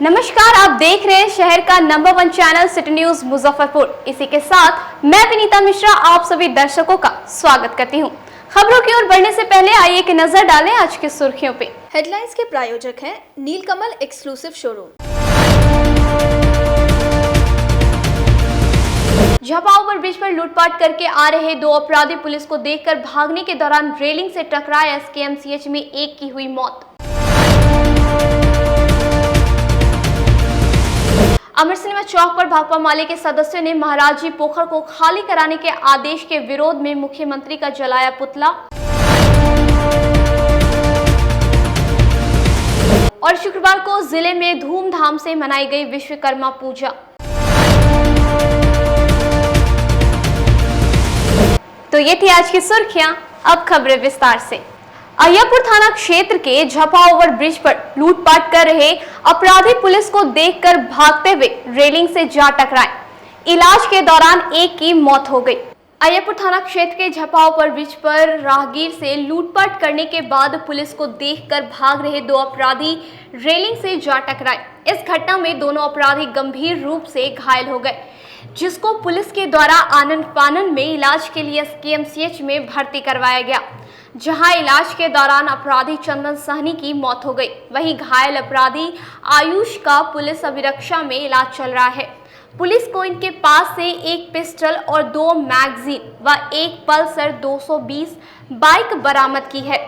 नमस्कार, आप देख रहे हैं शहर का number 1 channel city news Muzaffarpur. इसी के साथ मैं विनीता मिश्रा आप सभी दर्शकों का स्वागत करती हूं। खबरों की ओर बढ़ने से पहले आइए एक नजर डालें आज की सुर्खियों पे। हेडलाइंस के प्रायोजक हैं नीलकमल एक्सक्लूसिव शोरूम। झापा ओवरब्रिज पर लूटपाट करके आ रहे 2 अपराधी पुलिस को देखकर भागने के दौरान रेलिंग से टकराए एसकेएमसीएच में एक की हुई मौत। अमर सिनेमा चौक पर भाकपा माले के सदस्यों ने महाराज जी पोखर को खाली कराने के आदेश के विरोध में मुख्यमंत्री का जलाया पुतला। और शुक्रवार को जिले में धूमधाम से मनाई गई विश्वकर्मा पूजा। तो ये थी आज की सुर्खियां, अब खबरें विस्तार से। अय्यापुर थाना क्षेत्र के झापा ओवरब्रिज पर लूटपाट कर रहे अपराधी पुलिस को देखकर भागते हुए रेलिंग से जा टकराए। इलाज के दौरान एक की मौत हो गई। अय्यापुर थाना क्षेत्र के झापा ओवरब्रिज पर राहगीर से लूटपाट करने के बाद पुलिस को देखकर भाग रहे 2 अपराधी रेलिंग से जा टकराए। इस घटना में दोनों अपराधी गंभीर रूप से घायल हो गए, जिसको पुलिस के द्वारा आनन फानन में इलाज के लिए एसकेएमसीएच में भर्ती करवाया गया, जहां इलाज के दौरान अपराधी चंदन सहनी की मौत हो गई। वहीं घायल अपराधी आयुष का पुलिस अभिरक्षा में इलाज चल रहा है। पुलिस को इनके पास से एक पिस्टल और 2 मैगजीन व एक पल्सर 220 बाइक बरामद की है।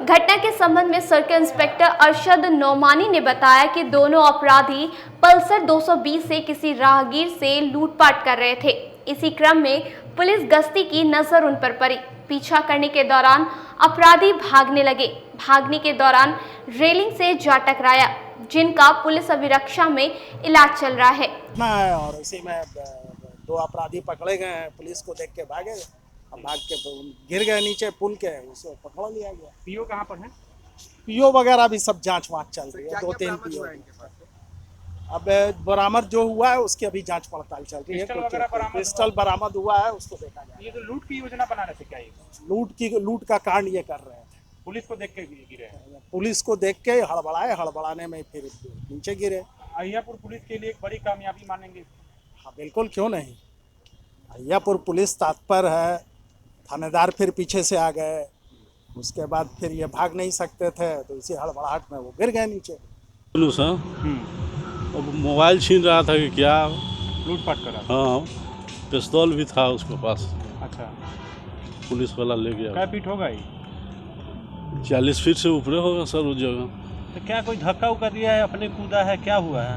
घटना के संबंध में सर्किल इंस्पेक्टर अरशद नौमानी ने बताया कि दोनों अपराधी पल्सर 220 से किसी राहगीर से लूटपाट कर रहे थे। इसी क्रम में पुलिस गश्ती की नजर उन पर पड़ी। पीछा करने के दौरान अपराधी भागने लगे। भागने के दौरान रेलिंग से जा टकराया, जिनका पुलिस अभिरक्षा में इलाज चल रहा है। और इसी में 2 अपराधी पकड़े गए हैं। पुलिस को देख के भागे, अब भाग के गिर गए नीचे पुल के, उसको पकड़ लिया गया। पीओ कहाँ पर है? पीओ वगैरह भी सब जांच वाँच चल रही है। 2-3 पीओ अब बरामद जो हुआ है उसकी अभी जांच पड़ताल चल रही है। पिस्टल बरामद हुआ है, उसको देखा जाए। ये तो लूट की योजना बना रहे थे क्या? ये लूट का कांड ये कर रहे थे। पुलिस को देख के गिरे हैं। पुलिस को देख के हड़बड़ाने में फिर नीचे गिरे। अय्यापुर पुलिस के लिए एक बड़ी कामयाबी मानेंगे? हाँ बिल्कुल, क्यों नहीं। अय्यापुर पुलिस तत्पर है। थानेदार फिर पीछे से आ गए, उसके बाद फिर ये भाग नहीं सकते थे, तो इसी हड़बड़ाहट में वो गिर गए नीचे। अब मोबाइल छीन रहा था कि क्या लूटपाट करा? हाँ, पिस्तौल भी था उसके पास। अच्छा, पुलिस वाला ले गया। क्या फीट होगा ये? 40 फीट से ऊपर होगा सर उस जगह। तो क्या कोई धक्का उक्का दिया है, अपने कूदा है, क्या हुआ है?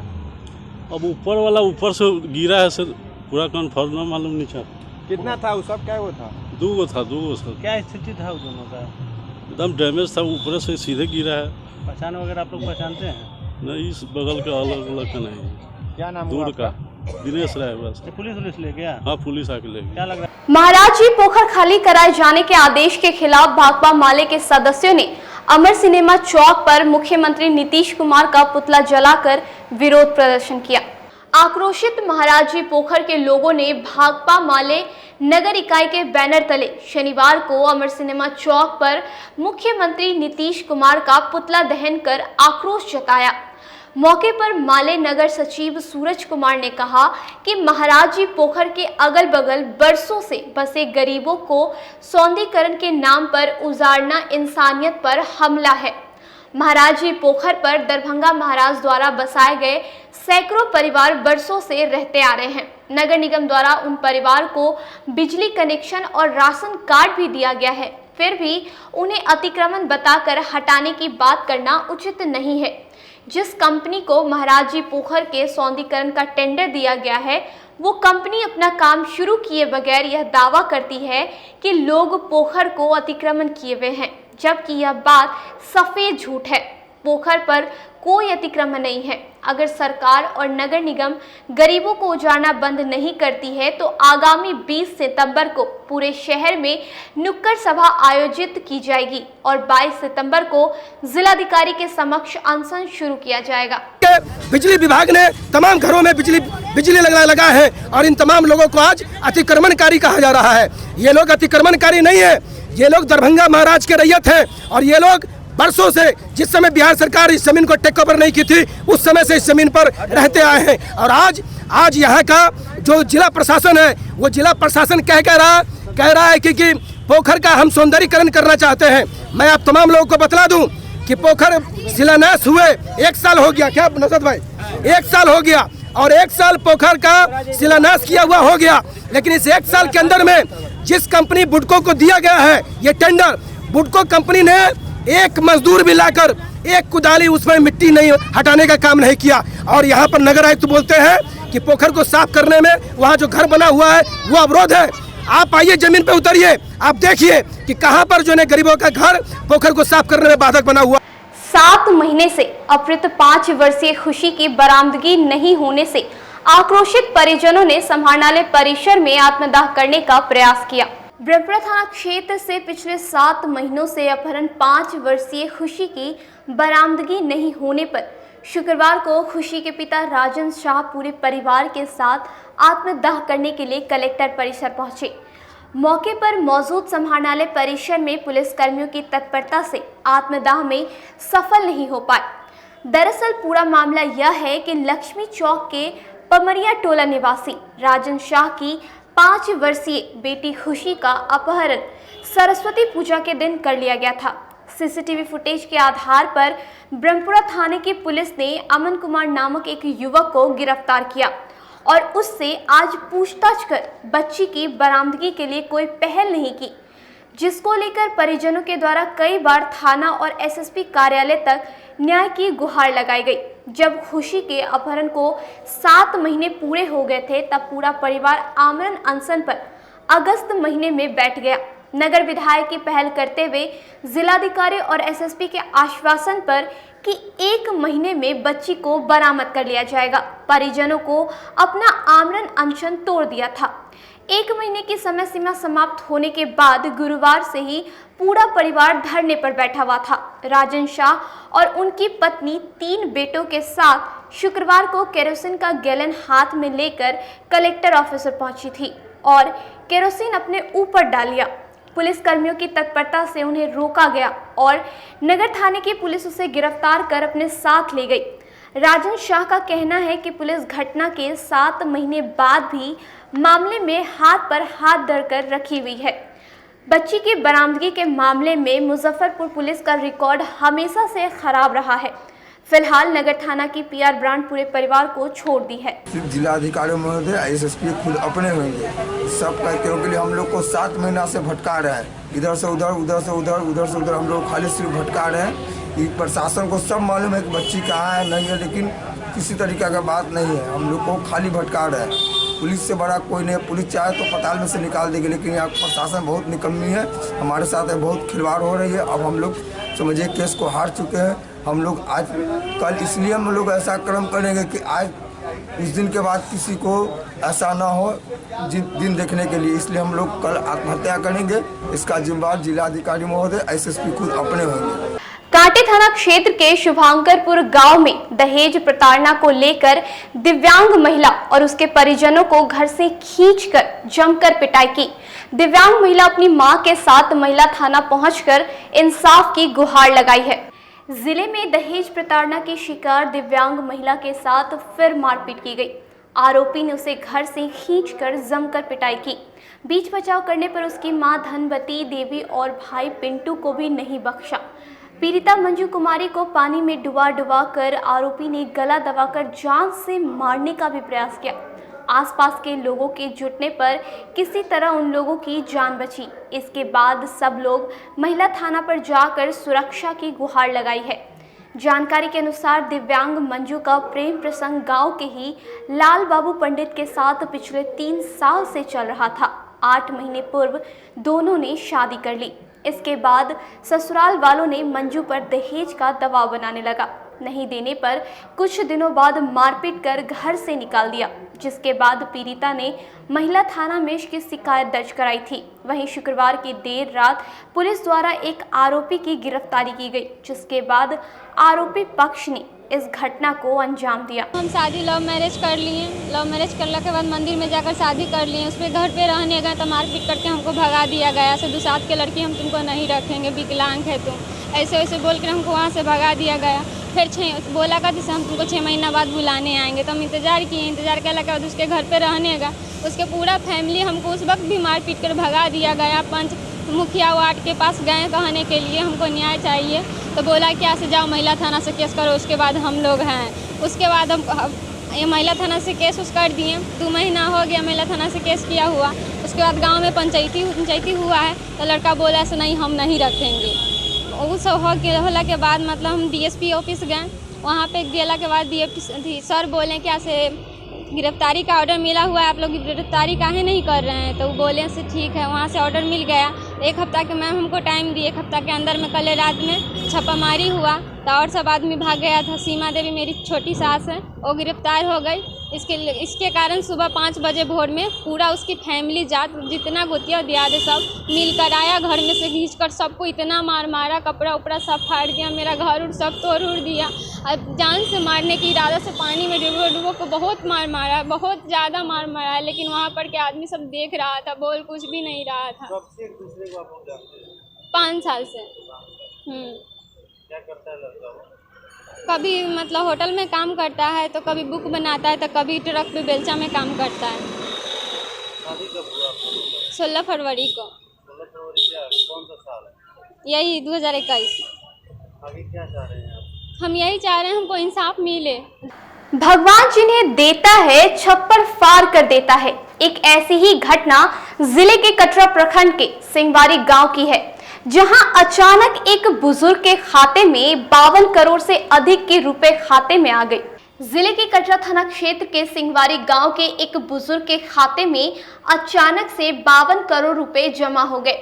अब ऊपर वाला ऊपर से गिरा है सर, पूरा कन्फर्म ना मालूम नहीं था। कितना था वो सब? क्या वो था? 2 था सर। क्या स्थिति था वो दोनों का? एकदम डैमेज था, ऊपर से सीधे गिरा है। पहचान वगैरह आप लोग पहचानते हैं? नहीं, इस बगल का अलग का नहीं। क्या नाम दूर का दिनेश राय बस। पुलिस ले गया? हाँ, पुलिस आके ले गया। क्या लग रहा है? महाराज जी पोखर खाली कराए जाने के आदेश के खिलाफ भाकपा माले के सदस्यों ने अमर सिनेमा चौक पर मुख्यमंत्री नीतीश कुमार का पुतला जलाकर विरोध प्रदर्शन किया। आक्रोशित महाराज जी पोखर के लोगों ने भाकपा माले नगर इकाई के बैनर तले शनिवार को अमर सिनेमा चौक पर मुख्यमंत्री नीतीश कुमार का पुतला दहन कर आक्रोश जताया। मौके पर माले नगर सचिव सूरज कुमार ने कहा कि महाराज जी पोखर के अगल बगल बरसों से बसे गरीबों को सौंदर्यीकरण के नाम पर उजाड़ना इंसानियत पर हमला है। महाराज जी पोखर पर दरभंगा महाराज द्वारा बसाए गए सैकड़ों परिवार बरसों से रहते आ रहे हैं। नगर निगम द्वारा उन परिवार को बिजली कनेक्शन और राशन कार्ड भी दिया गया है, फिर भी उन्हें अतिक्रमण बताकर हटाने की बात करना उचित नहीं है। जिस कंपनी को महाराज जी पोखर के सौंदर्यीकरण का टेंडर दिया गया है, वो कंपनी अपना काम शुरू किए बगैर यह दावा करती है कि लोग पोखर को अतिक्रमण किए हुए हैं, जबकि यह बात सफेद झूठ है। पोखर पर कोई अतिक्रमण नहीं है। अगर सरकार और नगर निगम गरीबों को उजाड़ना बंद नहीं करती है तो आगामी 20 सितंबर को पूरे शहर में नुक्कड़ सभा आयोजित की जाएगी और 22 सितंबर को जिलाधिकारी के समक्ष अनशन शुरू किया जाएगा। बिजली विभाग ने तमाम घरों में बिजली लगा है और इन तमाम लोगों को आज अतिक्रमणकारी कहा जा रहा है। ये लोग अतिक्रमणकारी नहीं है, ये लोग दरभंगा महाराज के रैयत हैं और ये लोग वर्षों से, जिस समय बिहार सरकार इस जमीन को टेक ओवर नहीं की थी, उस समय से इस जमीन पर रहते आए हैं। और आज यहाँ का जो जिला प्रशासन है, वो जिला प्रशासन कह रहा है कि पोखर का हम सौंदर्यीकरण करना चाहते हैं। मैं आप तमाम लोगों को बतला दूं कि पोखर शिलान्यास हुए 1 साल हो गया, क्या नौशाद भाई, 1 साल हो गया, और 1 साल पोखर का शिलान्यास किया हुआ हो गया। लेकिन इस 1 साल के अंदर में जिस कंपनी बुडको को दिया गया है ये टेंडर, बुडको कंपनी ने एक मजदूर भी लाकर एक कुदाली उसमें मिट्टी नहीं हटाने का काम नहीं किया। और यहाँ पर नगर आयुक्त बोलते हैं कि पोखर को साफ करने में वहाँ जो घर बना हुआ है वो अवरोध है। आप आइए जमीन पे उतरिए, आप देखिए कि कहाँ पर जो है गरीबों का घर पोखर को साफ करने में बाधक बना हुआ। 7 महीने से अपहृत 5 वर्षीय खुशी की बरामदगी नहीं होने से आक्रोशित परिजनों ने समाहरणालय परिसर में आत्मदाह करने का प्रयास किया। ब्रह्मपुरा थाना क्षेत्र से पिछले 7 महीनों से अपहरण 5 वर्षीय खुशी की बरामदगी नहीं होने पर शुक्रवार को खुशी के पिता राजन शाह पूरे परिवार के साथ आत्मदाह करने के लिए कलेक्टर परिसर पहुंचे। मौके पर मौजूद समाहरणालय परिसर में पुलिस कर्मियों की तत्परता से आत्मदाह में सफल नहीं हो पाए। दरअसल पूरा मामला यह है कि लक्ष्मी चौक के पमरिया टोला निवासी राजन शाह की 5 वर्षीय बेटी खुशी का अपहरण सरस्वती पूजा के दिन कर लिया गया था। सीसीटीवी फुटेज के आधार पर ब्रह्मपुरा थाने की पुलिस ने अमन कुमार नामक एक युवक को गिरफ्तार किया और उससे आज पूछताछ कर बच्ची की बरामदगी के लिए कोई पहल नहीं की, जिसको लेकर परिजनों के द्वारा कई बार थाना और एसएसपी कार्यालय तक न्याय की गुहार लगाई गई। जब खुशी के अपहरण को 7 महीने पूरे हो गए थे तब पूरा परिवार आमरण अनशन पर अगस्त महीने में बैठ गया। नगर विधायक की पहल करते हुए जिलाधिकारी और एसएसपी के आश्वासन पर कि 1 महीने में बच्ची को बरामद कर लिया जाएगा, परिजनों को अपना आमरण अनशन तोड़ दिया था। 1 महीने की समय सीमा समाप्त होने के बाद गुरुवार से ही पूरा परिवार धरने पर बैठा हुआ था। राजन शाह और उनकी पत्नी 3 बेटों के साथ शुक्रवार को केरोसिन का गैलन हाथ में लेकर कलेक्टर ऑफिस पहुंची थी और केरोसिन अपने ऊपर डाल लिया। पुलिस कर्मियों की तत्परता से उन्हें रोका गया और नगर थाने की पुलिस उसे गिरफ्तार कर अपने साथ ले गई। राजन शाह का कहना है कि पुलिस घटना के 7 महीने बाद भी मामले में हाथ पर हाथ धरकर रखी हुई है। बच्ची की बरामदगी के मामले में मुजफ्फरपुर पुलिस का रिकॉर्ड हमेशा से खराब रहा है। फिलहाल नगर थाना की पीआर ब्रांड पूरे परिवार को छोड़ दी है। जिलाधिकारी महोदय एसएसपी खुद अपने होंगे, सब कार्यों के लिए हम लोग को 7 महीना से भटका रहे हैं, इधर से उधर, उधर से उधर, उधर से उधर, हम लोग खाली सिर्फ भटका रहे हैं। प्रशासन को सब मालूम है कि बच्ची कहाँ है नहीं है, लेकिन किसी तरीके का बात नहीं है, हम लोग को खाली भटका रहे हैं। पुलिस से बड़ा कोई नहीं, पुलिस चाहे तो पताल में से निकाल देगी, लेकिन यहाँ प्रशासन बहुत निकम्मी है, हमारे साथ बहुत खिलवाड़ हो रही है। अब हम लोग समझिए केस को हार चुके हैं। हम लोग आज कल इसलिए हम लोग ऐसा कर्म करेंगे कि आज उस दिन के बाद किसी को ऐसा ना हो दिन देखने के लिए, इसलिए हम लोग कल आत्महत्या करेंगे। इसका जिम्मेदार जिलाधिकारी महोदय एसएसपी खुद अपने होंगे। कांटे थाना क्षेत्र के शुभांकरपुर गांव में दहेज प्रताड़ना को लेकर दिव्यांग महिला और उसके परिजनों को घर से खींचकर जमकर पिटाई की। दिव्यांग महिला अपनी मां के साथ महिला थाना पहुंचकर इंसाफ की गुहार लगाई है। जिले में दहेज प्रताड़ना की शिकार दिव्यांग महिला के साथ फिर मारपीट की गई। आरोपी ने उसे घर से खींचकर जमकर पिटाई की। बीच बचाव करने पर उसकी मां धनवती देवी और भाई पिंटू को भी नहीं बख्शा। पीड़िता मंजू कुमारी को पानी में डुबा कर आरोपी ने गला दबाकर जान से मारने का भी प्रयास किया। आसपास के लोगों के जुटने पर किसी तरह उन लोगों की जान बची। इसके बाद सब लोग महिला थाना पर जाकर सुरक्षा की गुहार लगाई है। जानकारी के अनुसार दिव्यांग मंजू का प्रेम प्रसंग गांव के ही लाल बाबू पंडित के साथ पिछले 3 साल से चल रहा था। 8 महीने पूर्व दोनों ने शादी कर ली। इसके बाद ससुराल वालों ने मंजू पर दहेज का दबाव बनाने लगा। नहीं देने पर कुछ दिनों बाद मारपीट कर घर से निकाल दिया, जिसके बाद पीड़िता ने महिला थाना में इसकी शिकायत दर्ज कराई थी। वहीं शुक्रवार की देर रात पुलिस द्वारा एक आरोपी की गिरफ्तारी की गई, जिसके बाद आरोपी पक्ष ने इस घटना को अंजाम दिया। हम शादी लव मैरिज कर लिए। लव मैरिज करने के बाद मंदिर में जाकर शादी कर लिए। उस पर घर पे रहने गए तो मारपीट करके हमको भगा दिया गया। से दुसात के लड़की हम तुमको नहीं रखेंगे, विकलांग है तुम, ऐसे वैसे बोल कर हमको वहाँ से भगा दिया गया। फिर बोला का जैसे हम तुमको 6 महीना बाद बुलाने आएंगे। तो हम इंतज़ार किए। इंतज़ार करने के बाद उसके घर पे रहने गया। उसके पूरा फैमिली हमको उस वक्त भी मार पीट कर भगा दिया गया। पंच मुखिया वार्ड के पास गए कहने के लिए हमको न्याय चाहिए। तो बोला कि यहाँ से जाओ महिला थाना से केस करो, उसके बाद हम लोग हैं। उसके बाद हम ये महिला थाना से केस कर दिए। 2 महीना हो गया महिला थाना से केस किया हुआ। उसके बाद गांव में पंचायती हुआ है तो लड़का बोला ऐसे नहीं हम नहीं रखेंगे। उस होला के बाद मतलब हम DSP ऑफिस गए। वहाँ पे गेला के बाद DSP सर बोले कि ऐसे गिरफ्तारी का ऑर्डर मिला हुआ है, आप लोग गिरफ्तारी काहे नहीं कर रहे हैं। तो वो बोले से ठीक है। वहाँ से ऑर्डर मिल गया। 1 हफ्ता के मैम हमको टाइम दी। 1 हफ्ता के अंदर में कल रात में छापामारी हुआ तो और सब आदमी भाग गया था। सीमा देवी मेरी छोटी सास है, वो गिरफ्तार हो गई। इसके कारण सुबह 5 बजे भोर में पूरा उसकी फैमिली जात जितना गोतिया दिया दे सब मिल कर आया। घर में से खींच कर सबको इतना मारा, कपड़ा उपड़ा सब फाड़ दिया, मेरा घर उड़ सब तोड़ दिया। अब जान से मारने की इरादा से पानी में डुबो को बहुत मारा, बहुत ज़्यादा मारा है। लेकिन वहाँ पर के आदमी सब देख रहा था, बोल कुछ भी नहीं रहा था। 5 साल से। क्या करता है लड़का? कभी मतलब होटल में काम करता है, तो कभी बुक बनाता है, तो कभी ट्रक पे बेलचा में काम करता है। शादी कब हुआ आपका? 16 फरवरी को। 16 फरवरी क्या कौन सा साल है? यही 2021। आगे क्या चाह रहे हैं आप? हम यही चाह रहे हैं हमको इंसाफ मिले। भगवान जिन्हें देता है छप्पर फाड़ कर देता है। एक ऐसी ही घटना जिले के कटरा प्रखंड के सिंगवारी गांव की है, जहां अचानक एक बुजुर्ग के खाते में 52 करोड़ से अधिक के रुपए खाते में आ गए। जिले के कटरा थाना क्षेत्र के सिंगवारी गांव के एक बुजुर्ग के खाते में अचानक से 52 करोड़ रुपए जमा हो गए।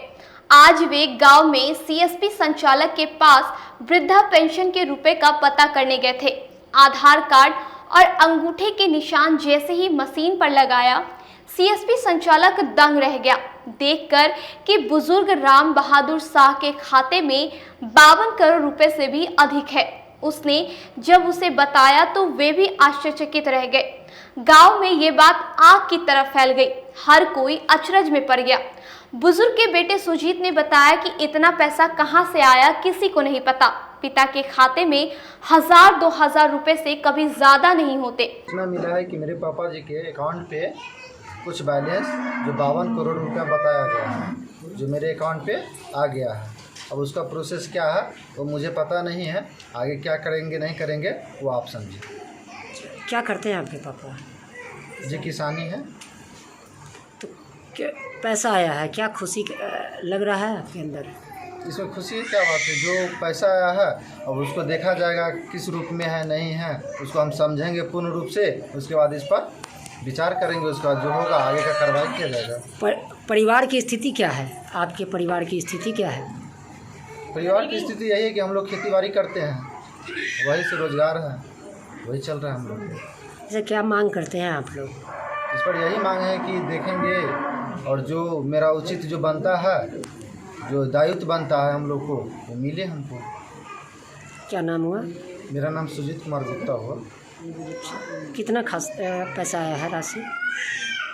आज वे गांव में CSP संचालक के पास वृद्धा पेंशन के रुपए का पता करने गए थे। आधार कार्ड और अंगूठे के निशान जैसे ही मशीन पर लगाया, CSP संचालक दंग रह गया देखकर कि बुजुर्ग राम बहादुर शाह के खाते में 52 करोड़ रुपए से भी अधिक है। उसने जब उसे बताया तो वे भी आश्चर्यचकित रह गए। गांव में ये बात आग की तरह फैल गई। हर कोई अचरज में पड़ गया। बुजुर्ग के बेटे सुजीत ने बताया कि इतना पैसा कहां से आया किसी को नहीं पता। पिता के खाते में 1000-2000 रुपए से कभी ज्यादा नहीं होते। सूचना मिला है कि मेरे पापा जी के अकाउंट पे कुछ बैलेंस जो 52 करोड़ रुपया बताया गया है, जो मेरे अकाउंट पे आ गया है। अब उसका प्रोसेस क्या है वो मुझे पता नहीं है। आगे क्या करेंगे नहीं करेंगे वो आप समझिए। क्या करते हैं आपके पापा? जी किसानी है। तो क्या पैसा आया है, क्या खुशी लग रहा है आपके अंदर? इसमें खुशी क्या बात है, जो पैसा आया है अब उसको देखा जाएगा किस रूप में है नहीं है, उसको हम समझेंगे पूर्ण रूप से। उसके बाद इस पर विचार करेंगे, उसके बाद जो होगा आगे का कार्रवाई किया जाएगा। परिवार की स्थिति क्या है? आपके परिवार की स्थिति क्या है? परिवार की स्थिति यही है कि हम लोग खेती बाड़ी करते हैं, वही से रोजगार है, वही चल रहा है हम लोग। जैसे क्या मांग करते हैं आप लोग? इस पर यही मांग है कि देखेंगे और जो मेरा उचित जो बनता है, जो दायित्व बनता है हम लोग को, वो मिले हमको। क्या नाम हुआ? मेरा नाम सुजीत कुमार गुप्ता हुआ। कितना खास पैसा आया है राशि?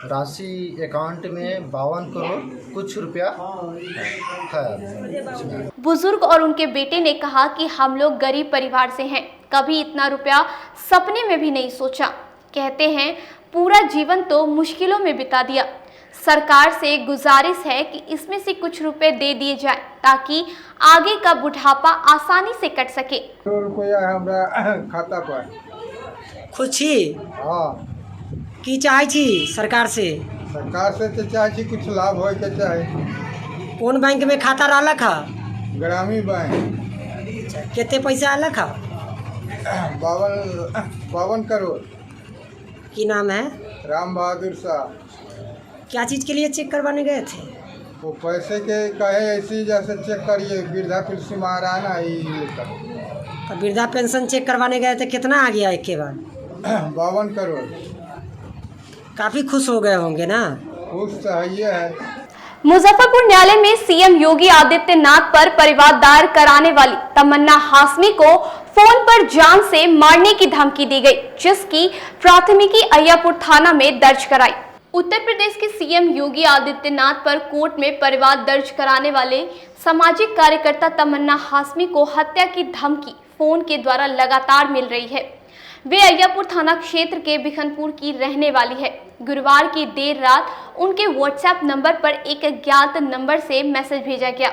राशि अकाउंट में 52 करोड़ कुछ रुपया है। बुजुर्ग और उनके बेटे ने कहा कि हम लोग गरीब परिवार से हैं, कभी इतना रुपया सपने में भी नहीं सोचा। कहते हैं पूरा जीवन तो मुश्किलों में बिता दिया। सरकार से गुजारिश है कि इसमें से कुछ रुपए दे दिए जाए ताकि आगे का बुढ़ापा आसानी से कट सके। रुपया हमरा खाता पर खुशी हाँ की चाहे छी सरकार से? सरकार से तो चाहे कुछ लाभ हो के चाहे। कौन बैंक में खाता रहला खा? ग्रामीण बैंक। कितने पैसा आला खा? 52 करोड़। की नाम है? राम बहादुर शाह। क्या चीज़ के लिए चेक करवाने गए थे? वो पैसे के कहे ऐसी जैसे चेक करिए, वृद्धा पेंशन आ रहा है ना, ये तो वृद्धा पेंशन चेक करवाने गए थे, कितना आ गया एक के बाद? 52 करोड़। काफ़ी खुश हो गए होंगे ना? खुश तो है। मुजफ्फरपुर न्यायालय में सीएम योगी आदित्यनाथ पर परिवार दायर कराने वाली तमन्ना हाशमी को फोन पर जान से मारने की धमकी दी गई, जिसकी प्राथमिकी अय्यापुर थाना में दर्ज कराई। उत्तर प्रदेश के सीएम योगी आदित्यनाथ पर कोर्ट में परिवार दर्ज कराने वाले सामाजिक कार्यकर्ता तमन्ना हाशमी को हत्या की धमकी फोन के द्वारा लगातार मिल रही है। वे अय्यापुर थाना क्षेत्र के बिखनपुर की रहने वाली है। गुरुवार की देर रात उनके व्हाट्सएप नंबर पर एक अज्ञात नंबर से मैसेज भेजा गया,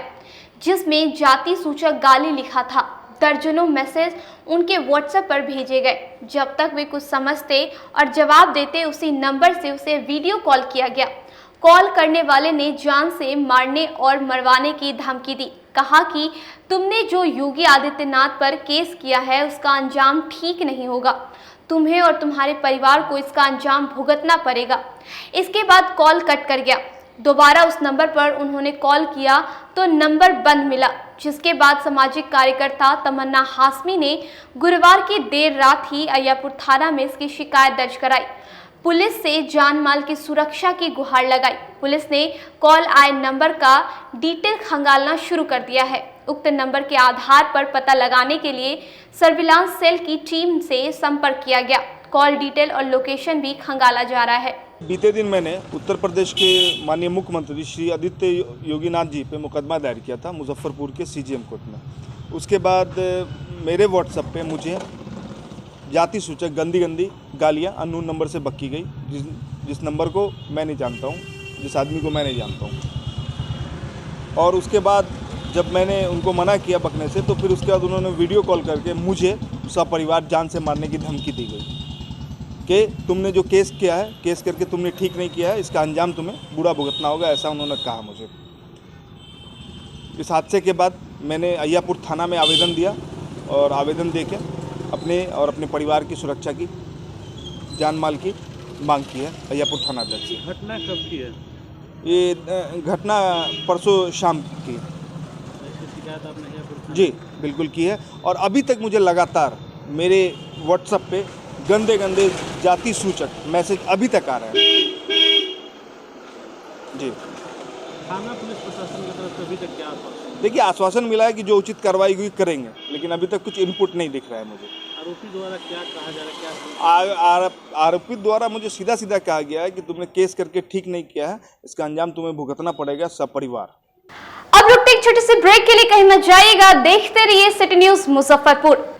जिसमें जाति सूचक गाली लिखा था। दर्जनों मैसेज उनके व्हाट्सएप पर भेजे गए। जब तक वे कुछ समझते और जवाब देते, उसी नंबर से उसे वीडियो कॉल किया गया। कॉल करने वाले ने जान से मारने और मरवाने की धमकी दी। कहा कि तुमने जो योगी आदित्यनाथ पर केस किया है उसका अंजाम ठीक नहीं होगा, तुम्हें और तुम्हारे परिवार को इसका अंजाम भुगतना पड़ेगा। इसके बाद कॉल कट कर गया। दोबारा उस नंबर पर उन्होंने कॉल किया तो नंबर बंद मिला, जिसके बाद सामाजिक कार्यकर्ता तमन्ना हाशमी ने गुरुवार की देर रात ही अय्यापुर थाना में इसकी शिकायत दर्ज कराई। पुलिस से जान माल की सुरक्षा की गुहार लगाई। पुलिस ने कॉल आए नंबर का डिटेल खंगालना शुरू कर दिया है। उक्त नंबर के आधार पर पता लगाने के लिए सर्विलांस सेल की टीम से संपर्क किया गया। कॉल डिटेल और लोकेशन भी खंगाला जा रहा है। बीते दिन मैंने उत्तर प्रदेश के माननीय मुख्यमंत्री श्री आदित्य योगीनाथ जी पे मुकदमा दायर किया था मुजफ्फरपुर के सीजीएम कोर्ट में। उसके बाद मेरे व्हाट्सएप पे मुझे जाति सूचक गंदी गालियाँ अननोन नंबर से बक्की गई, जिस नंबर को मैं नहीं जानता हूँ, जिस आदमी को मैं नहीं जानता हूँ। और उसके बाद जब मैंने उनको मना किया बकने से, तो फिर उसके बाद उन्होंने वीडियो कॉल करके मुझे उसका परिवार जान से मारने की धमकी दी गई कि तुमने जो केस किया है, केस करके तुमने ठीक नहीं किया है, इसका अंजाम तुम्हें बुरा भुगतना होगा, ऐसा उन्होंने कहा मुझे। इस हादसे के बाद मैंने अय्यापुर थाना में आवेदन दिया और आवेदन देके अपने और अपने परिवार की सुरक्षा की, जान माल की मांग की है अय्यापुर थाना अध्यक्ष से। घटना कब की है? ये घटना परसों शाम की। शिकायत आपने अय्यापुर जी बिल्कुल की है, और अभी तक मुझे लगातार मेरे व्हाट्सएप पे गंदे जाति सूचक मैसेज अभी तक आ रहे हैं। जी थाना पुलिस प्रशासन की तरफ से अभी तक क्या आश्वासन? देखिए, आश्वासन मिला है कि जो उचित कार्रवाई हुई करेंगे, लेकिन अभी तक कुछ इनपुट नहीं दिख रहा है मुझे। आरोपी द्वारा क्या कहा जा रहा है? क्या आरोपी द्वारा मुझे सीधा कहा गया है कि तुमने केस करके ठीक नहीं किया है, इसका अंजाम तुम्हें भुगतना पड़ेगा सपरिवार। अब रुकते एक छोटे से ब्रेक के लिए, कहीं मत जाइएगा, देखते रहिए सिटी न्यूज मुजफ्फरपुर।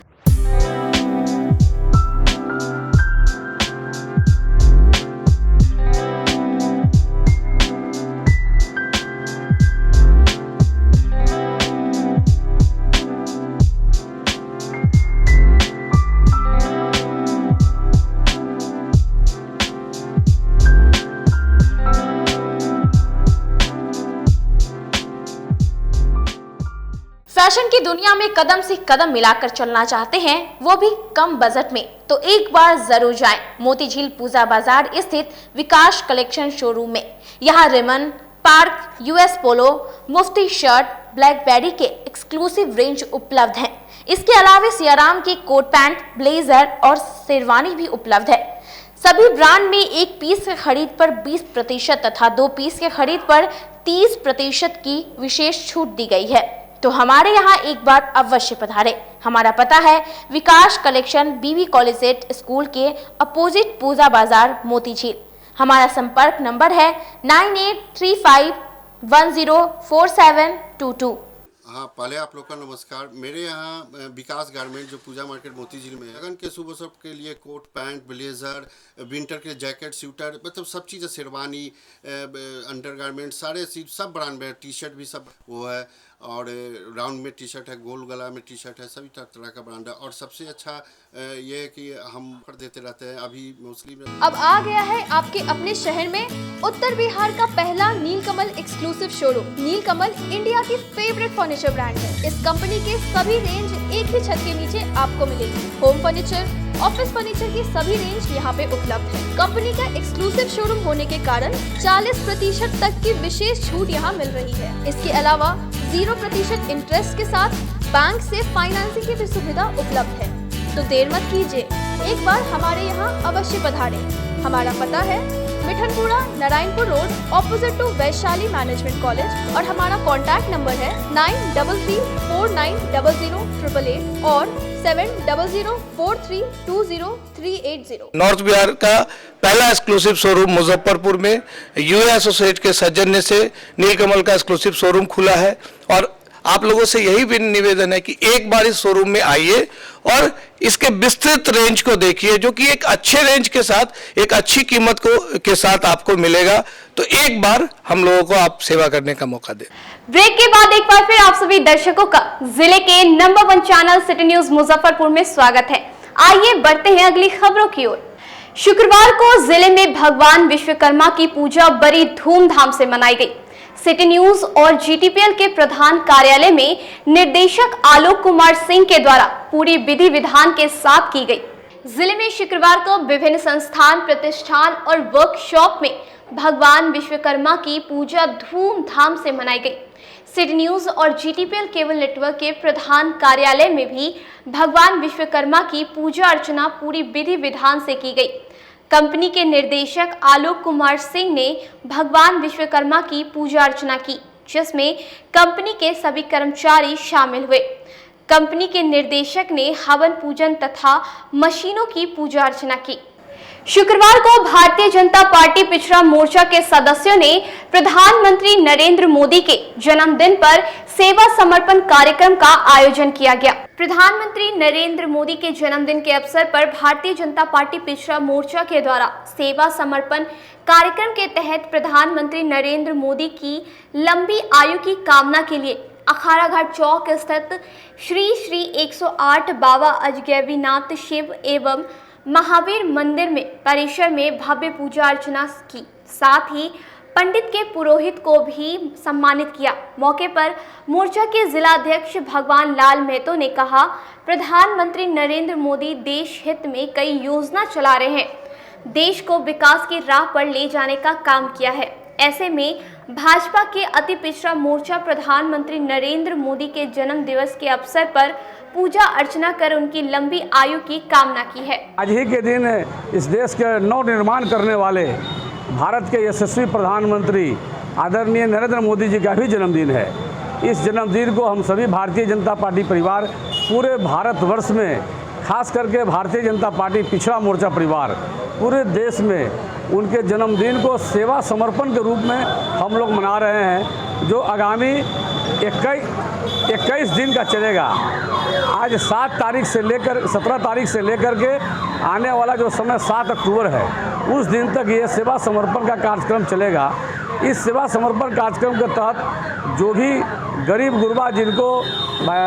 फैशन की दुनिया में कदम से कदम मिलाकर चलना चाहते हैं, वो भी कम बजट में, तो एक बार जरूर जाएं मोतीझील पूजा बाजार स्थित विकास कलेक्शन शोरूम में। यहाँ रेमन, पार्क, यूएस पोलो, मुफ्ती शर्ट, ब्लैकबेरी के एक्सक्लूसिव रेंज उपलब्ध हैं। इसके अलावा सियाराम के कोट पैंट, ब्लेजर और शेरवानी भी उपलब्ध है। सभी ब्रांड में एक पीस के खरीद पर 20% तथा 2 पीस के खरीद पर 30% की विशेष छूट दी गई है। तो हमारे यहाँ एक बार अवश्य पधारे। हमारा पता है विकास कलेक्शन, बीबी कॉलेज स्कूल के अपोजिट पूजा बाजार, मोतीझील। हमारा संपर्क नंबर है 9835104722। हाँ, पहले आप लोग का नमस्कार। मेरे यहाँ विकास गारमेंट जो पूजा मार्केट मोतीझील में है, लगन के शुभ अवसर के लिए कोट पैंट, ब्लेजर, विंटर के जैकेट, स्वेटर, मतलब सब चीज़, शेरवानी, अंडर गारमेंट, सारे चीज सब ब्रांड में, टी शर्ट भी सब वो है, और राउंड में टी शर्ट है, गोल गला में टी शर्ट है, सभी तरह का ब्रांड है। और सबसे अच्छा ये है कि हम ऑफर देते रहते हैं। अभी मोस्टली अब आ गया है आपके अपने शहर में उत्तर बिहार का पहला नीलकमल एक्सक्लूसिव शोरूम। नीलकमल इंडिया की फेवरेट फर्नीचर ब्रांड है। इस कंपनी के सभी रेंज एक ही छत के नीचे आपको मिलेगी। होम फर्नीचर, ऑफिस फर्नीचर की सभी रेंज यहाँ पे उपलब्ध है। कंपनी का एक्सक्लूसिव शोरूम होने के कारण 40% तक की विशेष छूट यहाँ मिल रही है। इसके अलावा 0% इंटरेस्ट के साथ बैंक से फाइनेंसिंग की भी सुविधा उपलब्ध है। तो देर मत कीजिए, एक बार हमारे यहाँ अवश्य पधारें। हमारा पता है Mithanpura Narayanpur road opposite to Vaishali management college और हमारा कॉन्टैक्ट नंबर है 9334900888 और 7004320380। नॉर्थ बिहार का पहला एक्सक्लूसिव शोरूम मुजफ्फरपुर में यूए एसोसिएट के सौजन्य से नीलकमल का एक्सक्लूसिव शोरूम खुला है और आप लोगों से यही भी निवेदन है कि एक बार इस शोरूम में आइए और इसके विस्तृत रेंज को देखिए, जो कि एक अच्छे रेंज के साथ एक अच्छी कीमत के साथ आपको मिलेगा। तो एक बार हम लोगों को आप सेवा करने का मौका दें। ब्रेक के बाद एक बार फिर आप सभी दर्शकों का जिले के number 1 channel city news Muzaffarpur में स्वागत है। आइए बढ़ते हैं अगली खबरों की ओर। शुक्रवार को जिले में भगवान विश्वकर्मा की पूजा बड़ी धूमधाम से मनाई गई। सिटी न्यूज और जीटीपीएल के प्रधान कार्यालय में निर्देशक आलोक कुमार सिंह के द्वारा पूरी विधि विधान के साथ की गई। जिले में शुक्रवार को विभिन्न संस्थान, प्रतिष्ठान और वर्कशॉप में भगवान विश्वकर्मा की पूजा धूमधाम से मनाई गई। सिटी न्यूज और जीटीपीएल केबल नेटवर्क के प्रधान कार्यालय में भी भगवान विश्वकर्मा की पूजा अर्चना पूरी विधि विधान से की गई। कंपनी के निर्देशक आलोक कुमार सिंह ने भगवान विश्वकर्मा की पूजा अर्चना की, जिसमें कंपनी के सभी कर्मचारी शामिल हुए। कंपनी के निर्देशक ने हवन पूजन तथा मशीनों की पूजा अर्चना की। शुक्रवार को भारतीय जनता पार्टी पिछड़ा मोर्चा के सदस्यों ने प्रधानमंत्री नरेंद्र मोदी के जन्मदिन पर सेवा समर्पण कार्यक्रम का आयोजन किया गया। प्रधानमंत्री नरेंद्र मोदी के जन्मदिन के अवसर पर भारतीय जनता पार्टी पिछड़ा मोर्चा के द्वारा सेवा समर्पण कार्यक्रम के तहत प्रधानमंत्री नरेंद्र मोदी की लंबी आयु की कामना के लिए अखाड़ा घाट चौक स्थित श्री श्री 108 बाबा अजगैबीनाथ शिव एवं महावीर मंदिर में परिसर में भव्य पूजा अर्चना की। साथ ही पंडित के पुरोहित को भी सम्मानित किया। मौके पर मोर्चा के जिला अध्यक्ष भगवान लाल महतो ने कहा, प्रधानमंत्री नरेंद्र मोदी देश हित में कई योजना चला रहे हैं, देश को विकास की राह पर ले जाने का काम किया है। ऐसे में भाजपा के अति पिछड़ा मोर्चा प्रधानमंत्री नरेंद्र मोदी के जन्म दिवस के अवसर पर पूजा अर्चना कर उनकी लंबी आयु की कामना की है। आज ही के दिन इस देश के नव निर्माण करने वाले भारत के यशस्वी प्रधानमंत्री आदरणीय नरेंद्र मोदी जी का भी जन्मदिन है। इस जन्मदिन को हम सभी भारतीय जनता पार्टी परिवार पूरे भारतवर्ष में, खास करके भारतीय जनता पार्टी पिछड़ा मोर्चा परिवार पूरे देश में उनके जन्मदिन को सेवा समर्पण के रूप में हम लोग मना रहे हैं, जो आगामी 21 दिन का चलेगा। आज 7 तारीख से लेकर 17 तारीख से लेकर के आने वाला जो समय 7 अक्टूबर है, उस दिन तक ये सेवा समर्पण का कार्यक्रम चलेगा। इस सेवा समर्पण कार्यक्रम के तहत जो भी गरीब गुरबा जिनको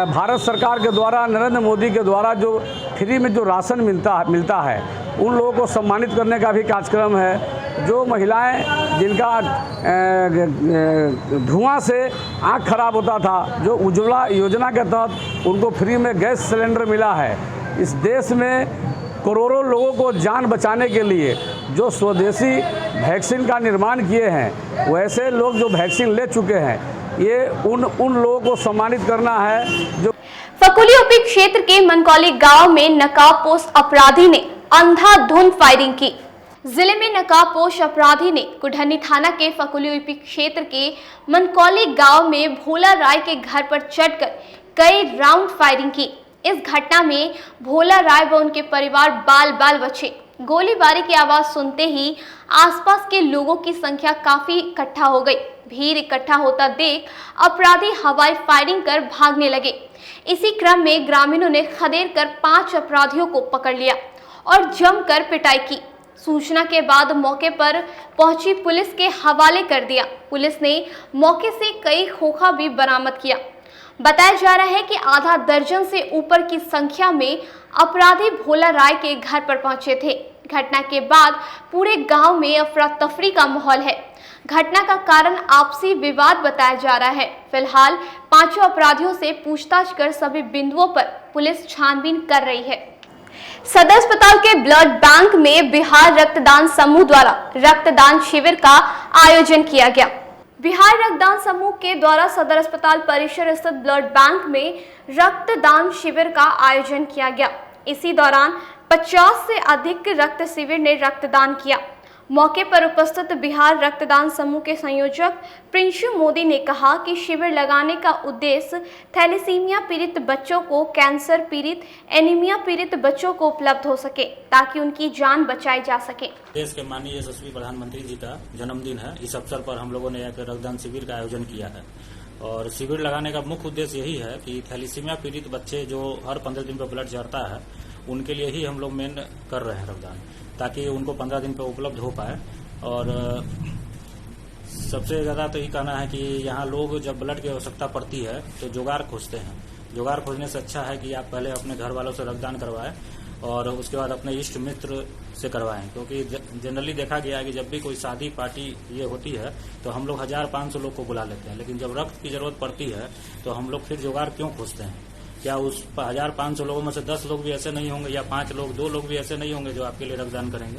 भारत सरकार के द्वारा, नरेंद्र मोदी के द्वारा जो फ्री में जो राशन मिलता है, उन लोगों को सम्मानित करने का भी कार्यक्रम है। जो महिलाएं जिनका धुआं से आँख खराब होता था, जो उज्ज्वला योजना के तहत उनको फ्री में गैस सिलेंडर मिला है। इस देश में करोड़ों लोगों को जान बचाने के लिए जो स्वदेशी वैक्सीन का निर्माण किए हैं, वैसे लोग जो वैक्सीन ले चुके हैं, ये उन लोगों को सम्मानित करना है। जो फकुली उपी क्षेत्र के मनकौली गांव में नकाबपोश अपराधी ने अंधाधुंध फायरिंग की। जिले में नकाबपोश अपराधी ने कुढ़नी थाना के फकुली उपी क्षेत्र के मनकौली गांव में भोला राय के घर पर चढ़कर कई राउंड फायरिंग की। इस घटना में भोला राय व उनके परिवार बाल बचे। गोलीबारी की आवाज सुनते ही आसपास के लोगों की संख्या काफी इकट्ठा हो गई। भीड़ इकट्ठा होता देख अपराधी हवाई फायरिंग कर भागने लगे। इसी क्रम में ग्रामीणों ने खदेड़ कर 5 अपराधियों को पकड़ लिया और जमकर पिटाई की। सूचना के बाद मौके पर पहुंची पुलिस के हवाले कर दिया। पुलिस ने मौके से कई खोखा भी बरामद किया। बताया जा रहा है कि आधा दर्जन से ऊपर की संख्या में अपराधी भोला राय के घर पर पहुंचे थे। घटना के बाद पूरे गांव में अफरा तफरी का माहौल है। घटना का कारण आपसी विवाद बताया जा रहा है। फिलहाल 5 अपराधियों से पूछताछ कर सभी बिंदुओं पर पुलिस छानबीन कर रही है। सदर अस्पताल के ब्लड बैंक में बिहार रक्तदान समूह द्वारा रक्तदान शिविर का आयोजन किया गया। बिहार रक्तदान समूह के द्वारा सदर अस्पताल परिसर स्थित ब्लड बैंक में रक्तदान शिविर का आयोजन किया गया। इसी दौरान 50 से अधिक रक्त शिविर ने रक्तदान किया। मौके पर उपस्थित बिहार रक्तदान समूह के संयोजक प्रिंशु मोदी ने कहा कि शिविर लगाने का उद्देश्य थैलेसीमिया पीड़ित बच्चों को, कैंसर पीड़ित, एनीमिया पीड़ित बच्चों को उपलब्ध हो सके ताकि उनकी जान बचाई जा सके। देश के माननीय यशस्वी प्रधानमंत्री जी का जन्मदिन है। इस अवसर पर हम लोगों ने एक रक्तदान शिविर का आयोजन किया है और शिविर लगाने का मुख्य उद्देश्य यही है कि थैलेसीमिया पीड़ित बच्चे जो हर 15 दिन पर ब्लड चढ़ता है उनके लिए ही हम लोग मेन कर रहे हैं रक्तदान, ताकि उनको 15 दिन पर उपलब्ध हो पाए। और सबसे ज़्यादा तो ये कहना है कि यहाँ लोग जब ब्लड की आवश्यकता पड़ती है तो जुगाड़ खोजते हैं। जुगाड़ खोजने से अच्छा है कि आप पहले अपने घर वालों से रक्तदान करवाएं और उसके बाद अपने इष्ट मित्र से करवाएं, क्योंकि जनरली देखा गया है कि जब भी कोई शादी पार्टी ये होती है तो हम लोग 1500 लोग को बुला लेते हैं, लेकिन जब रक्त की जरूरत पड़ती है तो हम लोग फिर जुगाड़ क्यों खोजते हैं? क्या उस 1500 लोगों में से 10 लोग भी ऐसे नहीं होंगे या 5 लोग, 2 लोग भी ऐसे नहीं होंगे जो आपके लिए रक्तदान करेंगे?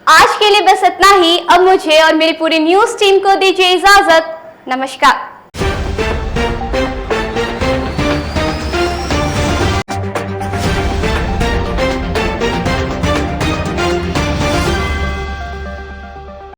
आज के लिए बस इतना ही। अब मुझे और मेरी पूरी न्यूज टीम को दीजिए इजाजत। नमस्कार।